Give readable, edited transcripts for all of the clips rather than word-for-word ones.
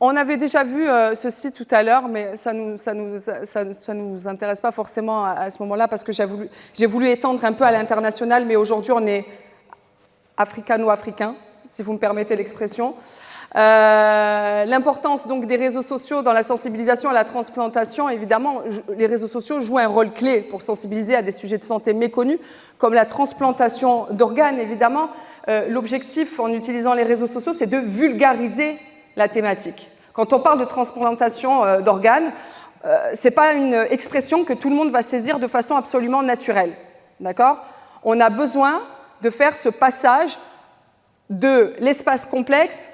On avait déjà vu ceci tout à l'heure, mais ça nous intéresse pas forcément à ce moment-là, parce que j'ai voulu étendre un peu à l'international, mais aujourd'hui on est africano-africain, si vous me permettez l'expression. L'importance donc des réseaux sociaux dans la sensibilisation à la transplantation, évidemment, les réseaux sociaux jouent un rôle clé pour sensibiliser à des sujets de santé méconnus, comme la transplantation d'organes, évidemment. L'objectif en utilisant les réseaux sociaux, c'est de vulgariser la thématique. Quand on parle de transplantation d'organes, ce n'est pas une expression que tout le monde va saisir de façon absolument naturelle. D'accord ? On a besoin de faire ce passage de l'espace complexe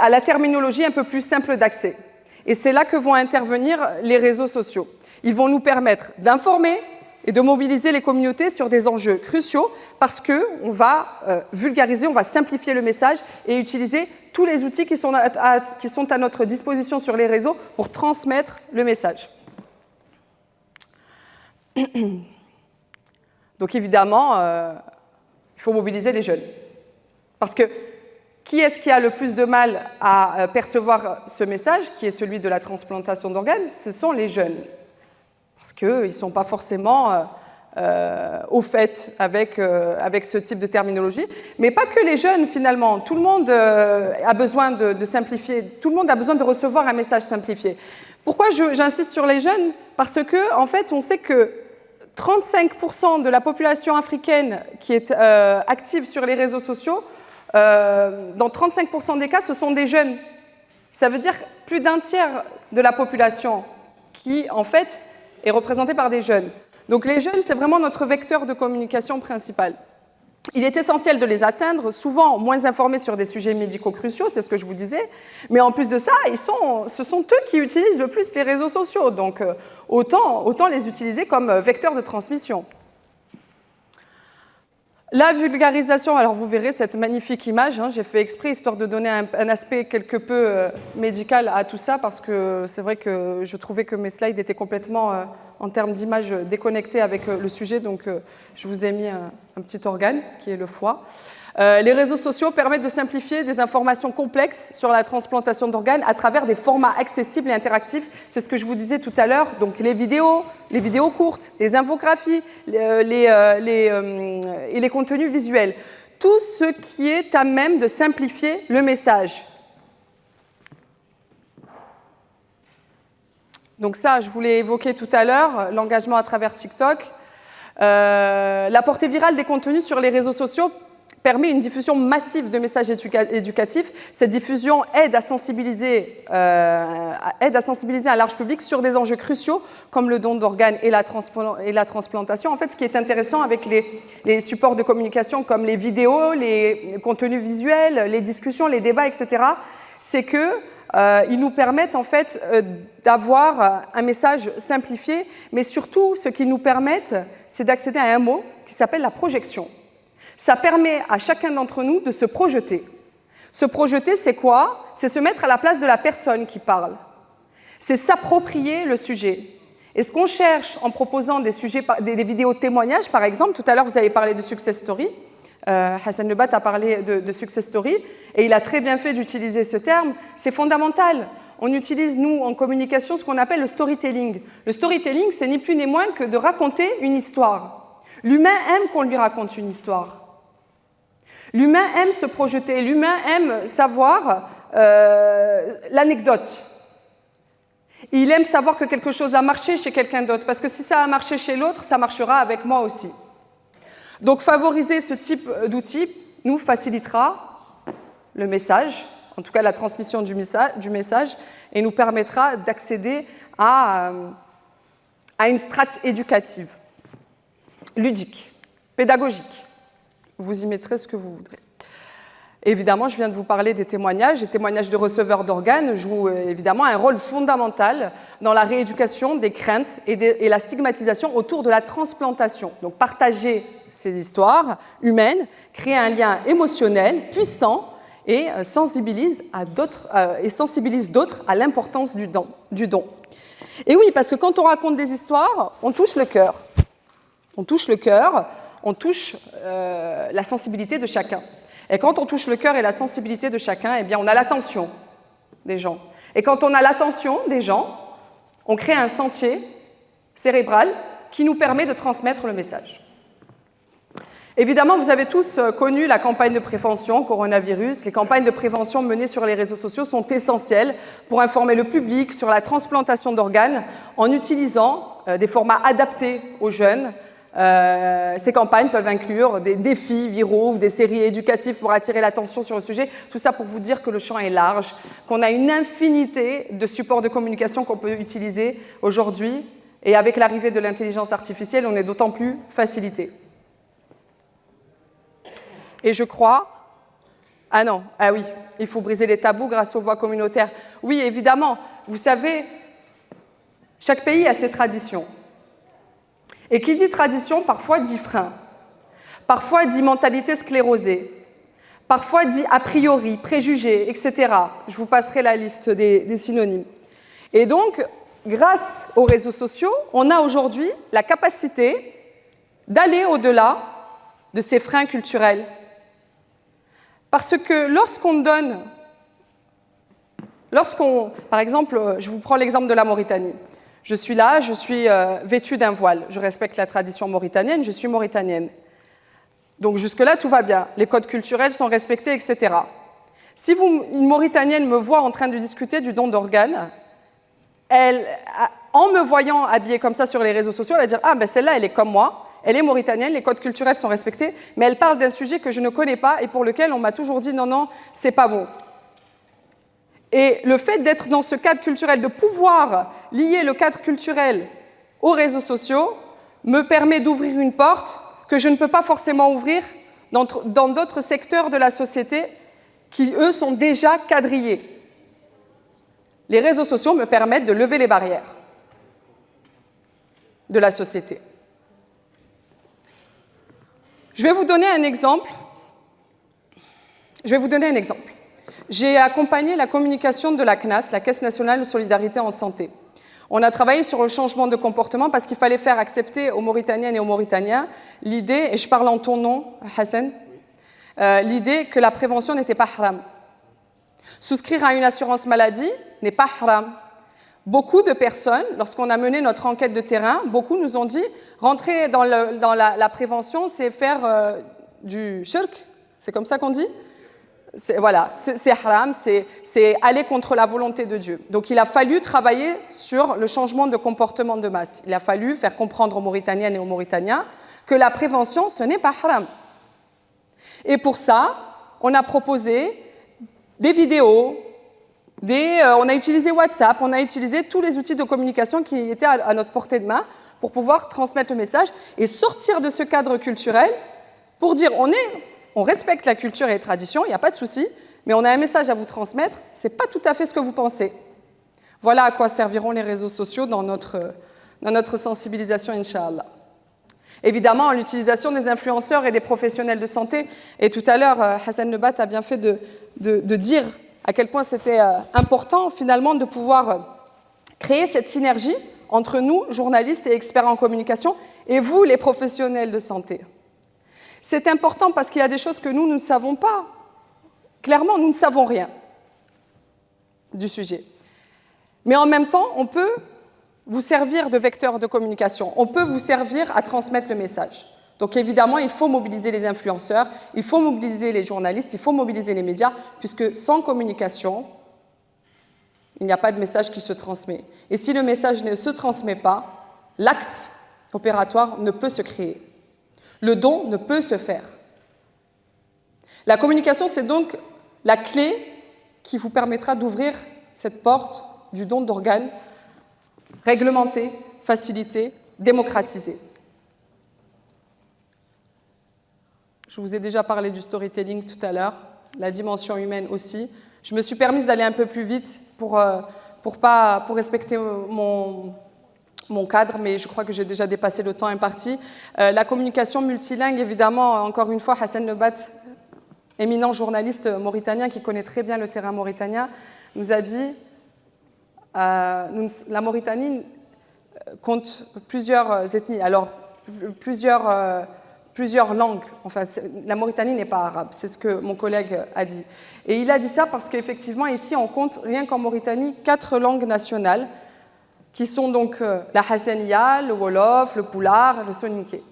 à la terminologie un peu plus simple d'accès. Et c'est là que vont intervenir les réseaux sociaux. Ils vont nous permettre d'informer et de mobiliser les communautés sur des enjeux cruciaux, parce qu'on va vulgariser, on va simplifier le message et utiliser tous les outils qui sont à notre disposition sur les réseaux pour transmettre le message. Donc évidemment, il faut mobiliser les jeunes. Parce que qui est-ce qui a le plus de mal à percevoir ce message, qui est celui de la transplantation d'organes? Ce sont les jeunes. Parce qu'ils ne sont pas forcément au fait avec ce type de terminologie. Mais pas que les jeunes, finalement. Tout le monde a besoin de simplifier. Tout le monde a besoin de recevoir un message simplifié. Pourquoi j'insiste sur les jeunes? Parce que, en fait, on sait que 35% de la population africaine qui est active sur les réseaux sociaux, dans 35% des cas, ce sont des jeunes. Ça veut dire plus d'un tiers de la population qui, en fait, est représentée par des jeunes. Donc les jeunes, c'est vraiment notre vecteur de communication principal. Il est essentiel de les atteindre, souvent moins informés sur des sujets médicaux cruciaux, c'est ce que je vous disais, mais en plus de ça, ce sont eux qui utilisent le plus les réseaux sociaux, donc autant les utiliser comme vecteur de transmission. La vulgarisation, alors vous verrez cette magnifique image, j'ai fait exprès histoire de donner un aspect quelque peu médical à tout ça, parce que c'est vrai que je trouvais que mes slides étaient complètement, en termes d'image, déconnectés avec le sujet, donc je vous ai mis un petit organe qui est le foie. Les réseaux sociaux permettent de simplifier des informations complexes sur la transplantation d'organes à travers des formats accessibles et interactifs. C'est ce que je vous disais tout à l'heure, donc les vidéos courtes, les infographies, et les contenus visuels. Tout ce qui est à même de simplifier le message. Donc ça, je vous l'ai évoqué tout à l'heure, l'engagement à travers TikTok. La portée virale des contenus sur les réseaux sociaux permet une diffusion massive de messages éducatifs. Cette diffusion aide à sensibiliser un large public sur des enjeux cruciaux comme le don d'organes et la transplantation. En fait, ce qui est intéressant avec les supports de communication comme les vidéos, les contenus visuels, les discussions, les débats, etc., c'est qu'ils nous permettent en fait d'avoir un message simplifié, mais surtout, ce qu'ils nous permettent, c'est d'accéder à un mot qui s'appelle la projection. Ça permet à chacun d'entre nous de se projeter. Se projeter, c'est quoi? C'est se mettre à la place de la personne qui parle. C'est s'approprier le sujet. Et ce qu'on cherche en proposant des vidéos témoignages, par exemple, tout à l'heure vous avez parlé de success story, Hassan Lebat a parlé de success story, et il a très bien fait d'utiliser ce terme, c'est fondamental. On utilise, nous, en communication, ce qu'on appelle le storytelling. Le storytelling, c'est ni plus ni moins que de raconter une histoire. L'humain aime qu'on lui raconte une histoire. L'humain aime se projeter, l'humain aime savoir l'anecdote. Il aime savoir que quelque chose a marché chez quelqu'un d'autre, parce que si ça a marché chez l'autre, ça marchera avec moi aussi. Donc favoriser ce type d'outil nous facilitera le message, en tout cas la transmission du message, et nous permettra d'accéder à une strate éducative, ludique, pédagogique. Vous y mettrez ce que vous voudrez. Évidemment, je viens de vous parler des témoignages. Les témoignages de receveurs d'organes jouent évidemment un rôle fondamental dans la rééducation des craintes et la stigmatisation autour de la transplantation. Donc, partager ces histoires humaines, créer un lien émotionnel puissant et sensibilise d'autres à l'importance du don. Et oui, parce que quand on raconte des histoires, on touche le cœur. On touche le cœur, on touche la sensibilité de chacun. Et quand on touche le cœur et la sensibilité de chacun, eh bien, on a l'attention. des gens. Et quand on a l'attention des gens, on crée un sentier cérébral qui nous permet de transmettre le message. Évidemment, vous avez tous connu la campagne de prévention coronavirus. Les campagnes de prévention menées sur les réseaux sociaux sont essentielles pour informer le public sur la transplantation d'organes en utilisant des formats adaptés aux jeunes. Ces campagnes peuvent inclure des défis viraux ou des séries éducatives pour attirer l'attention sur le sujet. Tout ça pour vous dire que le champ est large, qu'on a une infinité de supports de communication qu'on peut utiliser aujourd'hui. Et avec l'arrivée de l'intelligence artificielle, on est d'autant plus facilité. Et je crois... Ah non, ah oui, il faut briser les tabous grâce aux voix communautaires. Oui, évidemment, vous savez, chaque pays a ses traditions. Et qui dit tradition, parfois dit frein, parfois dit mentalité sclérosée, parfois dit a priori, préjugé, etc. Je vous passerai la liste des synonymes. Et donc, grâce aux réseaux sociaux, on a aujourd'hui la capacité d'aller au-delà de ces freins culturels. Parce que par exemple, je vous prends l'exemple de la Mauritanie. Je suis là, je suis vêtue d'un voile. Je respecte la tradition mauritanienne, je suis mauritanienne. Donc jusque-là, tout va bien. Les codes culturels sont respectés, etc. Si une Mauritanienne me voit en train de discuter du don d'organes, en me voyant habillée comme ça sur les réseaux sociaux, elle va dire « Ah, ben celle-là, elle est comme moi, elle est mauritanienne, les codes culturels sont respectés, mais elle parle d'un sujet que je ne connais pas et pour lequel on m'a toujours dit « Non, non, c'est pas bon ». Et le fait d'être dans ce cadre culturel, de pouvoir lier le cadre culturel aux réseaux sociaux, me permet d'ouvrir une porte que je ne peux pas forcément ouvrir dans d'autres secteurs de la société qui, eux, sont déjà quadrillés. Les réseaux sociaux me permettent de lever les barrières de la société. Je vais vous donner un exemple. J'ai accompagné la communication de la CNAS, la Caisse nationale de solidarité en santé. On a travaillé sur le changement de comportement parce qu'il fallait faire accepter aux Mauritaniennes et aux Mauritaniens l'idée, et je parle en ton nom, Hassan, l'idée que la prévention n'était pas haram. Souscrire à une assurance maladie n'est pas haram. Beaucoup de personnes, lorsqu'on a mené notre enquête de terrain, beaucoup nous ont dit rentrer dans la prévention, c'est faire du shirk, c'est comme ça qu'on dit ? Voilà, c'est haram, c'est aller contre la volonté de Dieu. Donc il a fallu travailler sur le changement de comportement de masse. Il a fallu faire comprendre aux Mauritaniennes et aux Mauritaniens que la prévention, ce n'est pas haram. Et pour ça, on a proposé des vidéos, on a utilisé WhatsApp, on a utilisé tous les outils de communication qui étaient à notre portée de main pour pouvoir transmettre le message et sortir de ce cadre culturel pour dire on respecte la culture et les traditions, il n'y a pas de souci, mais on a un message à vous transmettre, ce n'est pas tout à fait ce que vous pensez. Voilà à quoi serviront les réseaux sociaux dans notre sensibilisation, Inch'Allah. Évidemment, l'utilisation des influenceurs et des professionnels de santé, et tout à l'heure, Hassan Nebat a bien fait de dire à quel point c'était important, finalement, de pouvoir créer cette synergie entre nous, journalistes et experts en communication, et vous, les professionnels de santé. C'est important parce qu'il y a des choses que nous ne savons pas. Clairement, nous ne savons rien du sujet. Mais en même temps, on peut vous servir de vecteur de communication. On peut vous servir à transmettre le message. Donc évidemment, il faut mobiliser les influenceurs, il faut mobiliser les journalistes, il faut mobiliser les médias, puisque sans communication, il n'y a pas de message qui se transmet. Et si le message ne se transmet pas, l'acte opératoire ne peut se créer. Le don ne peut se faire. La communication, c'est donc la clé qui vous permettra d'ouvrir cette porte du don d'organes réglementé, facilité, démocratisé. Je vous ai déjà parlé du storytelling tout à l'heure, la dimension humaine aussi. Je me suis permise d'aller un peu plus vite pour respecter mon cadre, mais je crois que j'ai déjà dépassé le temps imparti. La communication multilingue, évidemment, encore une fois, Hassan Nebat, éminent journaliste mauritanien qui connaît très bien le terrain mauritanien, nous a dit la Mauritanie compte plusieurs ethnies, alors plusieurs plusieurs langues. Enfin, la Mauritanie n'est pas arabe, c'est ce que mon collègue a dit. Et il a dit ça parce qu'effectivement, ici, on compte, rien qu'en Mauritanie, 4 langues nationales, qui sont donc la Hassaniya, le Wolof, le Pulaar, le Soninké.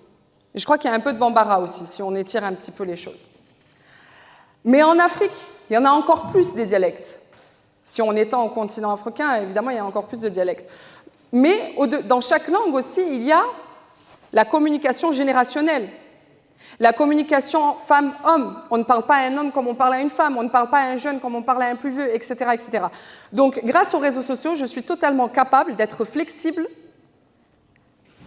Et je crois qu'il y a un peu de Bambara aussi, si on étire un petit peu les choses. Mais en Afrique, il y en a encore plus des dialectes. Si on étend au continent africain, évidemment, il y a encore plus de dialectes. Mais dans chaque langue aussi, il y a la communication générationnelle. La communication femme-homme. On ne parle pas à un homme comme on parle à une femme, on ne parle pas à un jeune comme on parle à un plus vieux, etc., etc. Donc, grâce aux réseaux sociaux, je suis totalement capable d'être flexible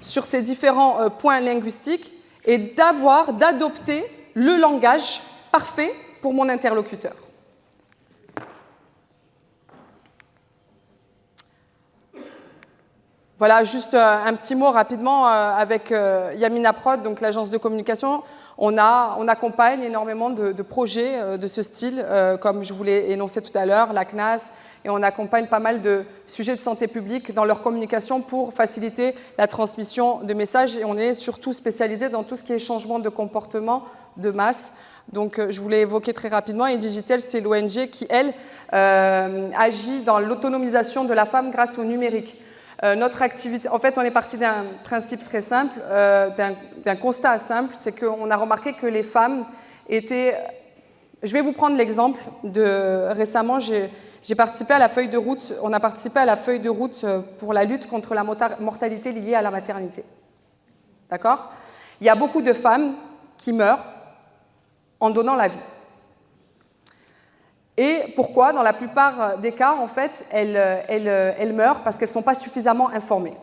sur ces différents points linguistiques et d'adopter le langage parfait pour mon interlocuteur. Voilà, juste un petit mot rapidement avec Yamina Prod, donc l'agence de communication. On accompagne énormément de projets de ce style, comme je vous l'ai énoncé tout à l'heure, la CNAS, et on accompagne pas mal de sujets de santé publique dans leur communication pour faciliter la transmission de messages. Et on est surtout spécialisé dans tout ce qui est changement de comportement de masse. Donc, je vous l'ai évoqué très rapidement. Et Digitel, c'est l'ONG qui, elle, agit dans l'autonomisation de la femme grâce au numérique. Notre activité, en fait, on est parti d'un principe très simple, d'un constat simple, c'est qu'on a remarqué que les femmes étaient... Je vais vous prendre l'exemple de... Récemment, j'ai participé à la feuille de route, on a participé à la feuille de route pour la lutte contre la mortalité liée à la maternité. D'accord ? Il y a beaucoup de femmes qui meurent en donnant la vie. Et pourquoi ? Dans la plupart des cas, en fait, elles meurent parce qu'elles ne sont pas suffisamment informées.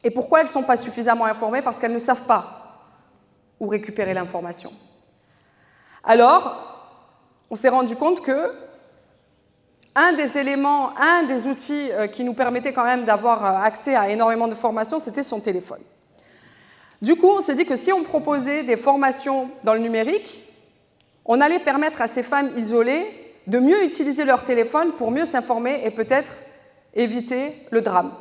Et pourquoi elles ne sont pas suffisamment informées ? Parce qu'elles ne savent pas où récupérer l'information. Alors, on s'est rendu compte que un des éléments, un des outils qui nous permettait quand même d'avoir accès à énormément de formations, c'était son téléphone. Du coup, on s'est dit que si on proposait des formations dans le numérique, on allait permettre à ces femmes isolées de mieux utiliser leur téléphone pour mieux s'informer et peut-être éviter le drame.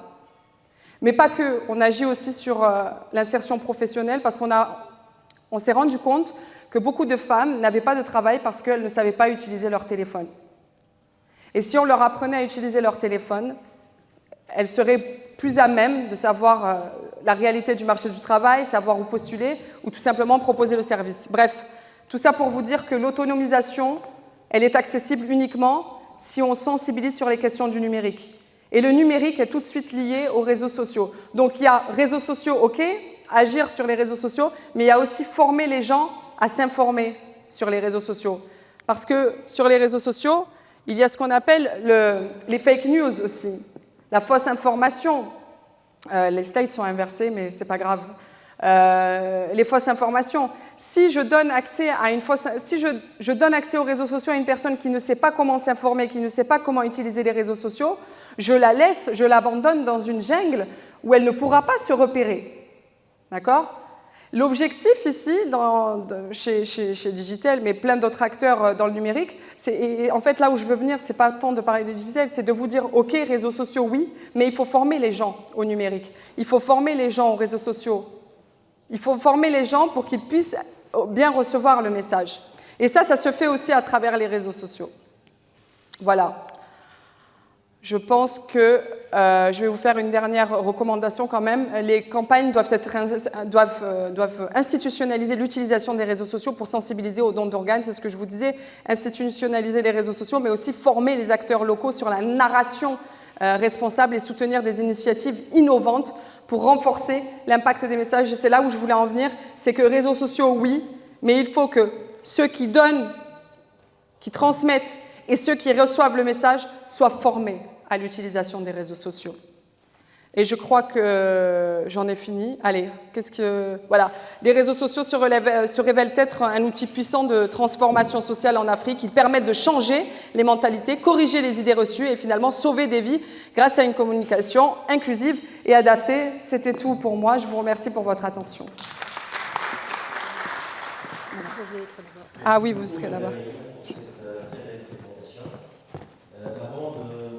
Mais pas que, on agit aussi sur l'insertion professionnelle parce qu'on s'est rendu compte que beaucoup de femmes n'avaient pas de travail parce qu'elles ne savaient pas utiliser leur téléphone. Et si on leur apprenait à utiliser leur téléphone, elles seraient plus à même de savoir la réalité du marché du travail, savoir où postuler ou tout simplement proposer le service. Bref, tout ça pour vous dire que l'autonomisation, elle est accessible uniquement si on sensibilise sur les questions du numérique. Et le numérique est tout de suite lié aux réseaux sociaux. Donc il y a réseaux sociaux, ok, agir sur les réseaux sociaux, mais il y a aussi former les gens à s'informer sur les réseaux sociaux. Parce que sur les réseaux sociaux, il y a ce qu'on appelle les fake news aussi, la fausse information. Les slides sont inversés, mais c'est pas grave. Les fausses informations. Si je donne accès à je donne accès aux réseaux sociaux à une personne qui ne sait pas comment s'informer, qui ne sait pas comment utiliser les réseaux sociaux, je la laisse, je l'abandonne dans une jungle où elle ne pourra pas se repérer. D'accord ? L'objectif ici, chez Digitel, mais plein d'autres acteurs dans le numérique, et en fait là où je veux venir, c'est pas tant de parler de Digitel, c'est de vous dire, ok, réseaux sociaux, oui, mais il faut former les gens au numérique. Il faut former les gens aux réseaux sociaux. Il faut former les gens pour qu'ils puissent bien recevoir le message. Et ça se fait aussi à travers les réseaux sociaux. Voilà. Je pense que je vais vous faire une dernière recommandation quand même. Les campagnes doivent institutionnaliser l'utilisation des réseaux sociaux pour sensibiliser aux dons d'organes. C'est ce que je vous disais, institutionnaliser les réseaux sociaux, mais aussi former les acteurs locaux sur la narration responsable et soutenir des initiatives innovantes pour renforcer l'impact des messages. Et c'est là où je voulais en venir, c'est que réseaux sociaux, oui, mais il faut que ceux qui donnent, qui transmettent et ceux qui reçoivent le message soient formés à l'utilisation des réseaux sociaux. Et je crois que j'en ai fini. Allez, voilà. Les réseaux sociaux se révèlent être un outil puissant de transformation sociale en Afrique. Ils permettent de changer les mentalités, corriger les idées reçues et finalement sauver des vies grâce à une communication inclusive et adaptée. C'était tout pour moi. Je vous remercie pour votre attention. Ah oui, vous serez là-bas.